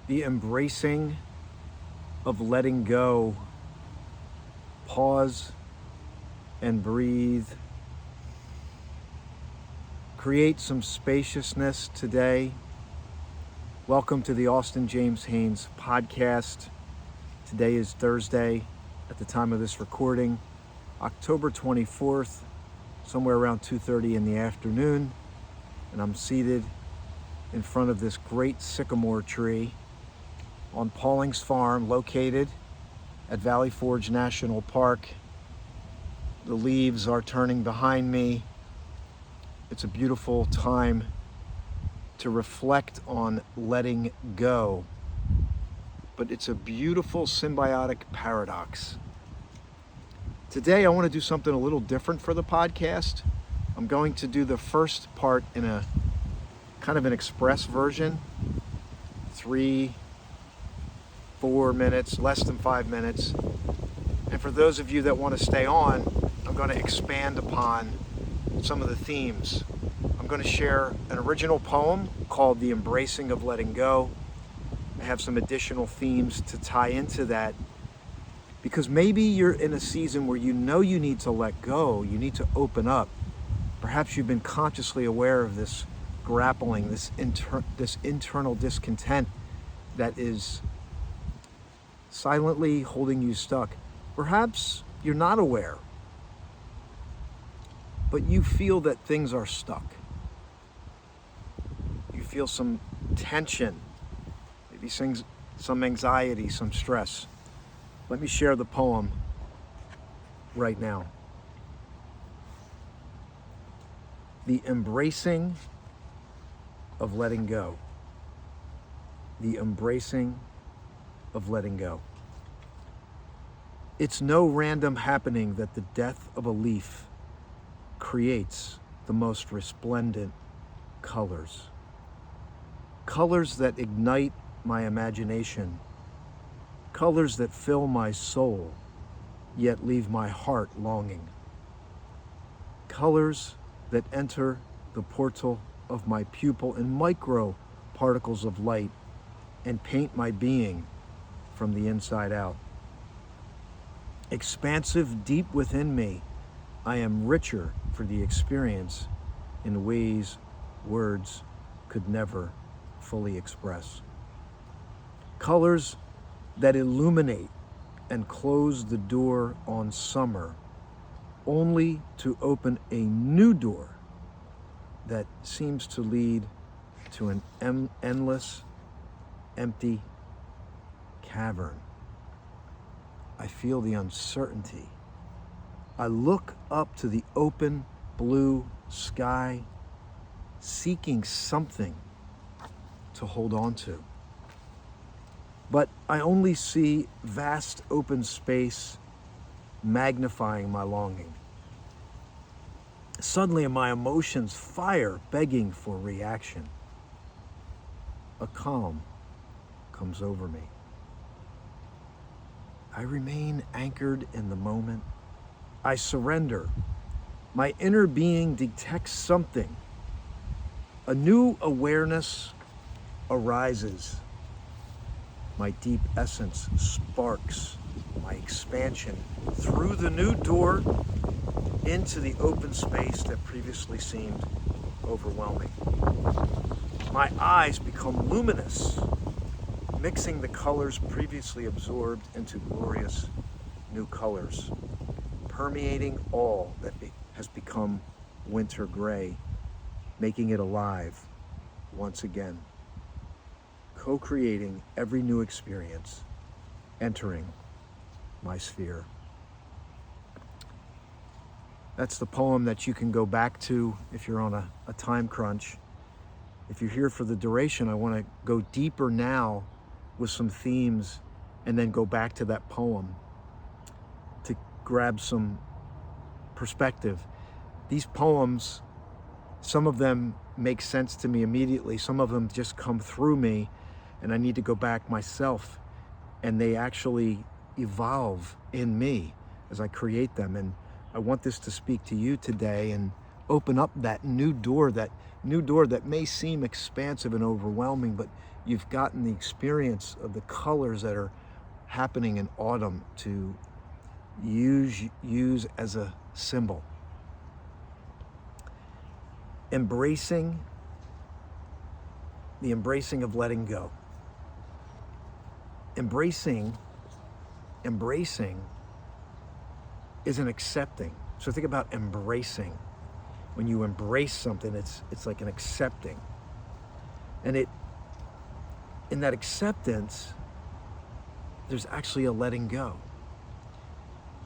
the embracing of letting go. Pause and breathe. Create some spaciousness today. Welcome to the Austin James Haynes podcast. Today is Thursday at the time of this recording, October 24th, somewhere around 2:30 in the afternoon, and I'm seated in front of this great sycamore tree on Pauling's Farm, located at Valley Forge National Park. The leaves are turning behind me. It's a beautiful time to reflect on letting go, but it's a beautiful symbiotic paradox. Today, I want to do something a little different for the podcast. I'm going to do the first part in a kind of an express version, 3-4 minutes, less than 5 minutes. And for those of you that want to stay on, I'm going to expand upon some of the themes. I'm going to share an original poem called The Embracing of Letting Go. I have some additional themes to tie into that, because maybe you're in a season where you know you need to let go, you need to open up. Perhaps you've been consciously aware of this grappling, this internal discontent that is silently holding you stuck. Perhaps you're not aware, but you feel that things are stuck. You feel some tension, maybe some anxiety, some stress. Let me share the poem right now. The embracing of letting go. The embracing of letting go. It's no random happening that the death of a leaf creates the most resplendent colors. Colors that ignite my imagination. Colors that fill my soul, yet leave my heart longing. Colors that enter the portal of my pupil in micro particles of light and paint my being from the inside out. Expansive deep within me, I am richer for the experience in ways words could never fully express. Colors that illuminate and close the door on summer, only to open a new door that seems to lead to an endless, empty cavern. I feel the uncertainty. I look up to the open blue sky, seeking something to hold on to. But I only see vast open space magnifying my longing. Suddenly my emotions fire, begging for reaction. A calm comes over me. I remain anchored in the moment. I surrender. My inner being detects something. A new awareness arises. My deep essence sparks my expansion through the new door into the open space that previously seemed overwhelming. My eyes become luminous, mixing the colors previously absorbed into glorious new colors, permeating all that has become winter gray, making it alive once again, co-creating every new experience, entering my sphere. That's the poem that you can go back to if you're on a time crunch. If you're here for the duration, I want to go deeper now with some themes and then go back to that poem to grab some perspective. These poems, some of them make sense to me immediately. Some of them just come through me and I need to go back myself, and they actually evolve in me as I create them. And I want this to speak to you today, and open up that new door that may seem expansive and overwhelming, but you've gotten the experience of the colors that are happening in autumn to use as a symbol. Embracing of letting go. Embracing is an accepting. So think about embracing. When you embrace something, it's like an accepting. And in that acceptance, there's actually a letting go.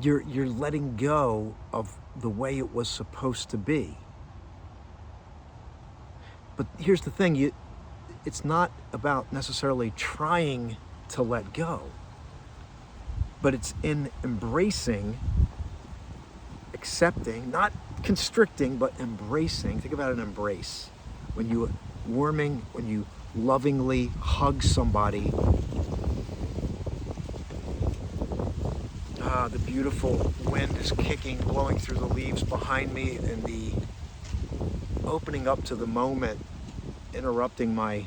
You're letting go of the way it was supposed to be. But here's the thing, it's not about necessarily trying to let go, but it's in embracing, accepting, not constricting, but embracing. Think about an embrace. When you lovingly hug somebody, the beautiful wind is kicking, blowing through the leaves behind me, and the opening up to the moment, interrupting my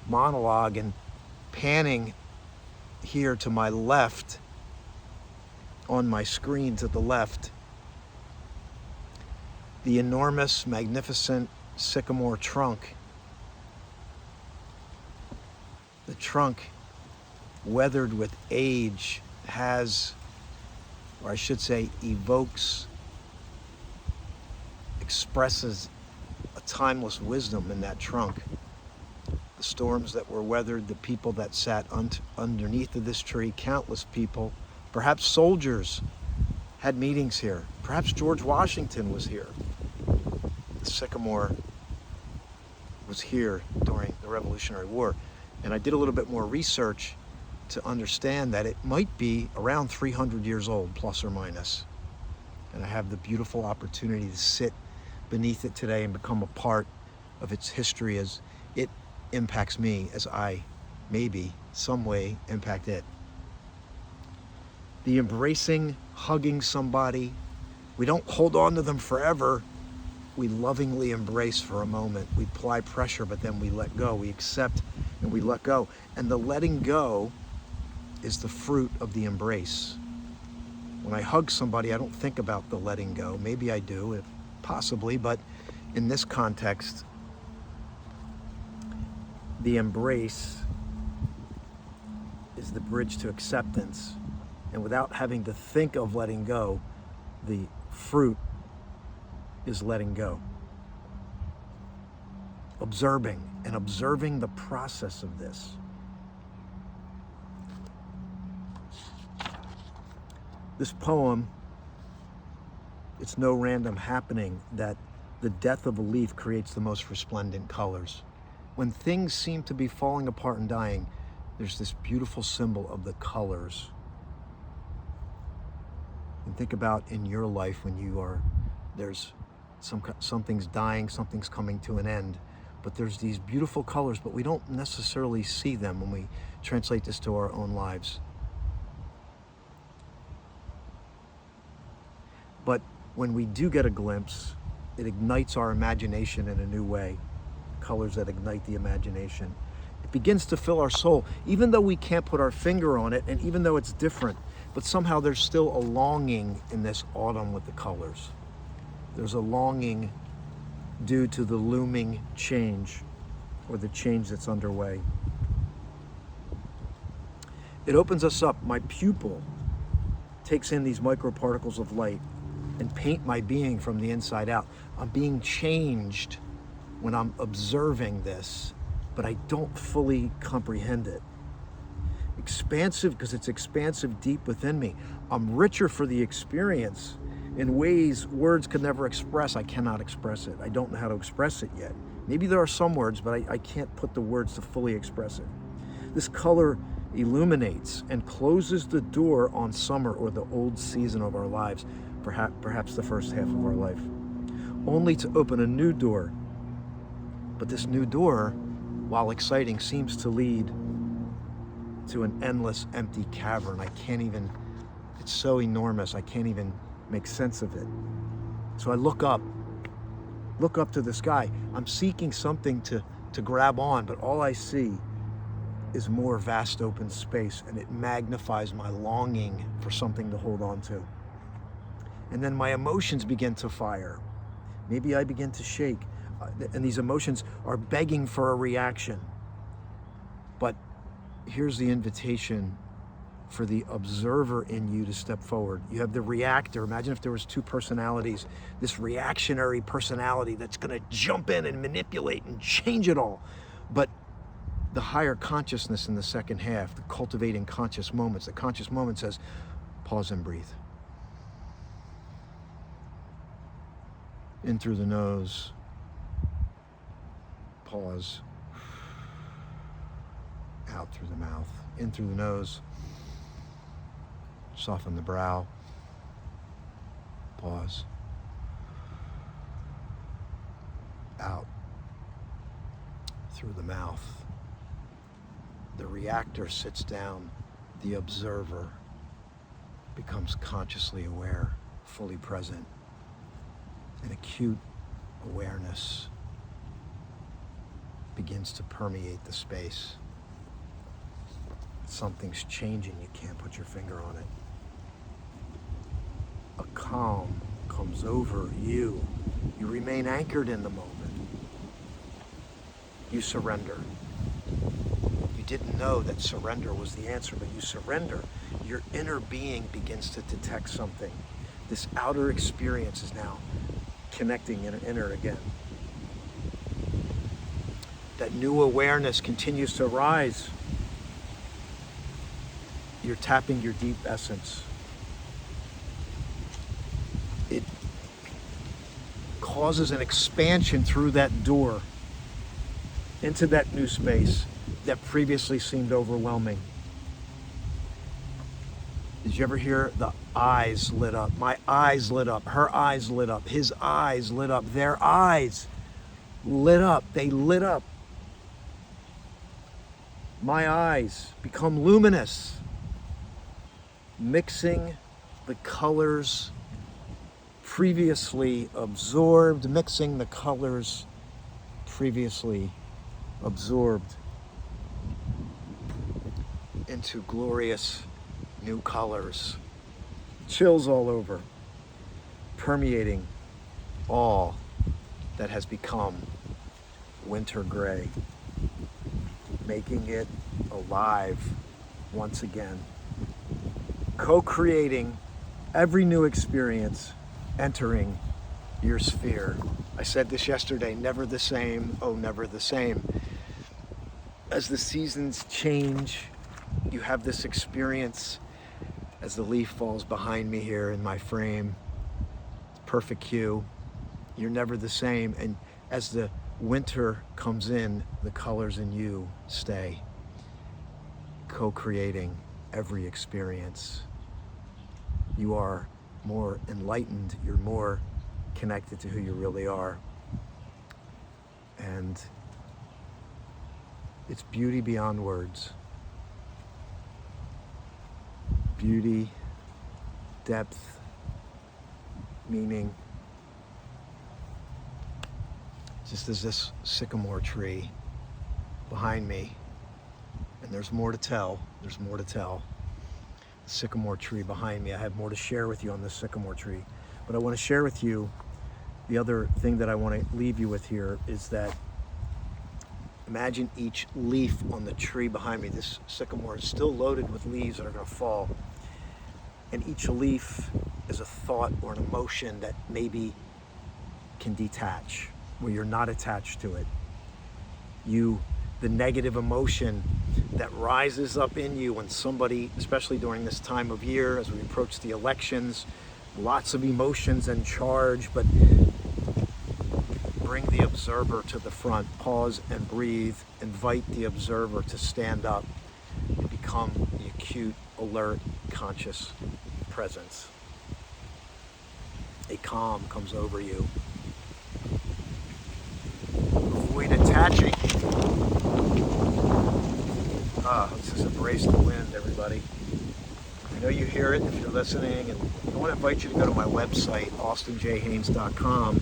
monologue and panning here to my left, on my screen to the left, the enormous, magnificent sycamore trunk. The trunk, weathered with age, has, or I should say, expresses a timeless wisdom in that trunk. The storms that were weathered, the people that sat underneath of this tree, countless people, perhaps soldiers had meetings here. Perhaps George Washington was here. The sycamore was here during the Revolutionary War. And I did a little bit more research to understand that it might be around 300 years old, plus or minus. And I have the beautiful opportunity to sit beneath it today and become a part of its history as it impacts me, as I maybe some way impact it. The embracing, hugging somebody, we don't hold on to them forever. We lovingly embrace for a moment. We apply pressure, but then we let go. We accept and we let go. And the letting go is the fruit of the embrace. When I hug somebody, I don't think about the letting go. Maybe I do, possibly, but in this context, the embrace is the bridge to acceptance. And without having to think of letting go, the fruit is letting go. Observing the process of this. This poem, it's no random happening that the death of a leaf creates the most resplendent colors. When things seem to be falling apart and dying, there's this beautiful symbol of the colors. And think about in your life when there's something's dying, something's coming to an end, but there's these beautiful colors, but we don't necessarily see them when we translate this to our own lives. But when we do get a glimpse, it ignites our imagination in a new way. Colors that ignite the imagination. It begins to fill our soul, even though we can't put our finger on it, and even though it's different, but somehow there's still a longing in this autumn with the colors. There's a longing due to the looming change, or the change that's underway. It opens us up. My pupil takes in these microparticles of light and paint my being from the inside out. I'm being changed when I'm observing this, but I don't fully comprehend it. Expansive because it's expansive deep within me. I'm richer for the experience in ways words could never express. I cannot express it. I don't know how to express it yet. Maybe there are some words, but I can't put the words to fully express it. This color illuminates and closes the door on summer or the old season of our lives, perhaps the first half of our life, only to open a new door. But this new door, while exciting, seems to lead to an endless empty cavern. It's so enormous, I can't even make sense of it. So I look up look up to the sky. I'm seeking something to grab on, but all I see is more vast open space, and it magnifies my longing for something to hold on to. And then my emotions begin to fire. Maybe I begin to shake, and these emotions are begging for a reaction. But here's the invitation for the observer in you to step forward. You have the reactor. Imagine if there was two personalities, this reactionary personality that's gonna jump in and manipulate and change it all. But the higher consciousness in the second half, the cultivating conscious moments, the conscious moment says, pause and breathe. In through the nose, pause. Out through the mouth, in through the nose, soften the brow, pause, out through the mouth. The reactor sits down, the observer becomes consciously aware, fully present. An acute awareness begins to permeate the space. Something's changing, you can't put your finger on it. A calm comes over you. You remain anchored in the moment. You surrender. You didn't know that surrender was the answer, but you surrender. Your inner being begins to detect something. This outer experience is now connecting in inner again. That new awareness continues to rise. You're tapping your deep essence. It causes an expansion through that door into that new space that previously seemed overwhelming. Did you ever hear the eyes lit up? My eyes lit up, her eyes lit up, his eyes lit up, their eyes lit up, they lit up. My eyes become luminous, mixing the colors previously absorbed, mixing the colors previously absorbed into glorious new colors. Chills all over, permeating all that has become winter gray, making it alive once again, co-creating every new experience entering your sphere. I said this yesterday, never the same, oh, never the same. As the seasons change, you have this experience as the leaf falls behind me here in my frame. It's perfect cue. You're never the same. And as the winter comes in, the colors in you stay, co-creating every experience. You are more enlightened, you're more connected to who you really are. And it's beauty beyond words. Beauty, depth, meaning. Just as this sycamore tree behind me, and there's more to tell, there's more to tell. The sycamore tree behind me, I have more to share with you on this sycamore tree. But I want to share with you the other thing that I want to leave you with here is that imagine each leaf on the tree behind me. This sycamore is still loaded with leaves that are going to fall. And each leaf is a thought or an emotion that maybe can detach, where you're not attached to it. The negative emotion that rises up in you when somebody, especially during this time of year, as we approach the elections, lots of emotions and charge, but bring the observer to the front, pause and breathe, invite the observer to stand up and become the acute, alert, conscious presence. A calm comes over you. Avoid attaching. Let's just embrace the wind, everybody. I know you hear it if you're listening, and I want to invite you to go to my website, austinjhaynes.com.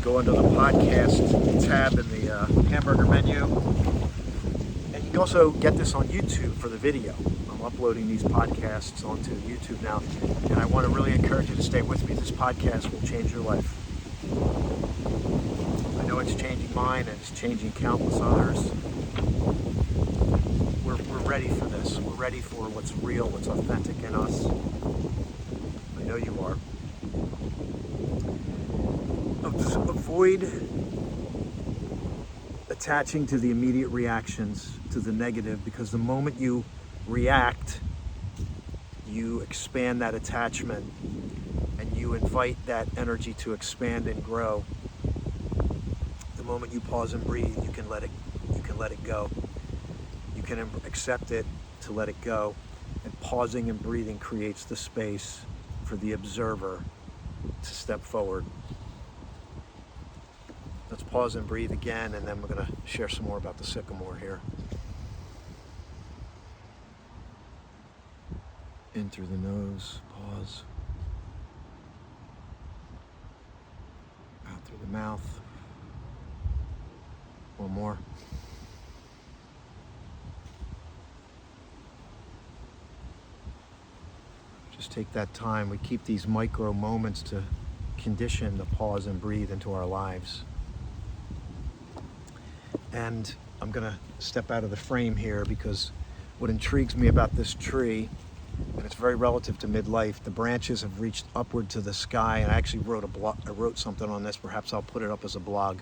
go under the podcast tab in the hamburger menu. And you can also get this on YouTube for the video. I'm uploading these podcasts onto YouTube now, and I want to really encourage you to stay with me. This podcast will change your life. I know it's changing mine, and it's changing countless others. We're ready for this. We're ready for what's real, what's authentic in us. I know you are. Avoid attaching to the immediate reactions to the negative, because the moment you react, you expand that attachment and you invite that energy to expand and grow. The moment you pause and breathe, you can let it go. You can accept it to let it go, and pausing and breathing creates the space for the observer to step forward. Let's pause and breathe again, and then we're going to share some more about the sycamore here. In through the nose, pause. Out through the mouth. One more. Just take that time. We keep these micro moments to condition the pause and breathe into our lives. And I'm going to step out of the frame here, because what intrigues me about this tree, and it's very relative to midlife, the branches have reached upward to the sky. And I actually wrote something on this. Perhaps I'll put it up as a blog.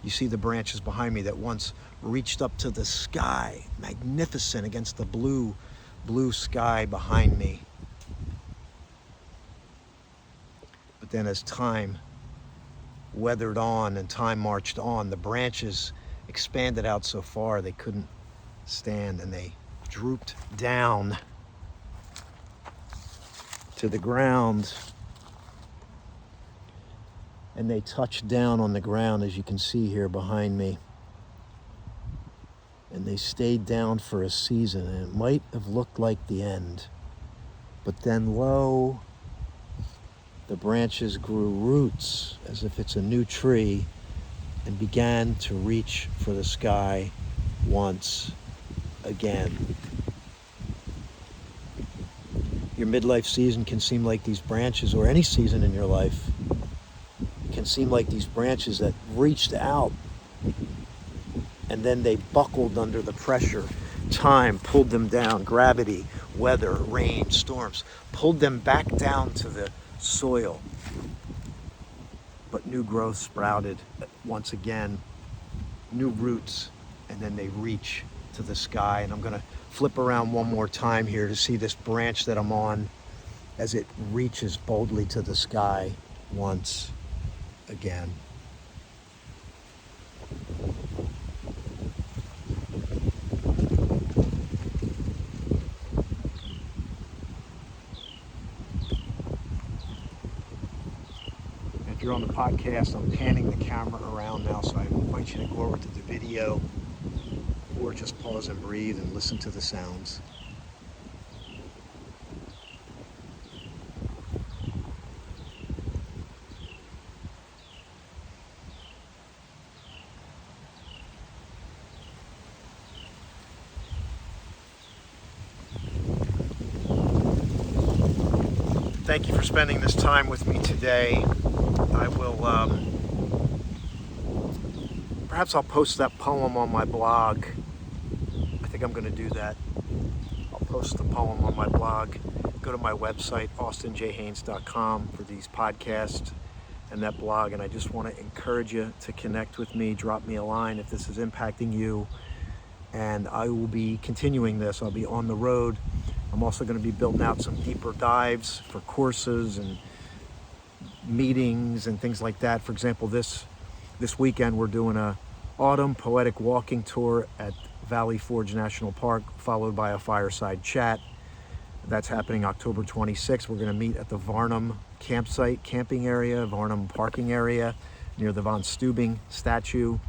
You see the branches behind me that once reached up to the sky, magnificent against the blue sky behind me. But then as time weathered on and time marched on, the branches expanded out so far they couldn't stand, and they drooped down to the ground, and they touched down on the ground, as you can see here behind me, and they stayed down for a season. And it might have looked like the end, but then lo, the branches grew roots as if it's a new tree, and began to reach for the sky once again. Your midlife season can seem like these branches, or any season in your life, can seem like these branches that reached out and then they buckled under the pressure. Time pulled them down. Gravity, weather, rain, storms pulled them back down to the soil. But new growth sprouted once again, new roots, and then they reach to the sky. And I'm going to flip around one more time here to see this branch that I'm on as it reaches boldly to the sky once again. If you're on the podcast, I'm panning the camera around now, so I invite you to go over to the video or just pause and breathe and listen to the sounds. Thank you for spending this time with me today. I will, perhaps I'll post that poem on my blog. I think I'm going to do that. I'll post the poem on my blog. Go to my website, austinjhaines.com, for these podcasts and that blog. And I just want to encourage you to connect with me. Drop me a line if this is impacting you. And I will be continuing this. I'll be on the road. I'm also going to be building out some deeper dives for courses and meetings and things like that. For example, this weekend we're doing a autumn poetic walking tour at Valley Forge National Park, followed by a fireside chat. That's happening October 26th. We're going to meet at the Varnum camping area, Varnum parking area near the von Steubing statue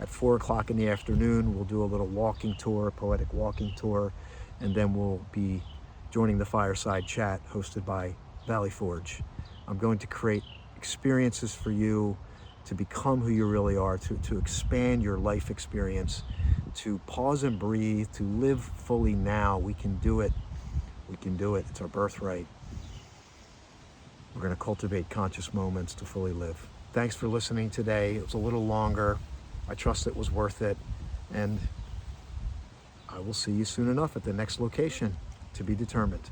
at 4 o'clock in the afternoon. We'll do a little walking tour, a poetic walking tour, and then we'll be joining the fireside chat hosted by Valley Forge. I'm going to create experiences for you to become who you really are, to expand your life experience, to pause and breathe, to live fully now. We can do it. We can do it. It's our birthright. We're going to cultivate conscious moments to fully live. Thanks for listening today. It was a little longer. I trust it was worth it. And I will see you soon enough at the next location, to be determined.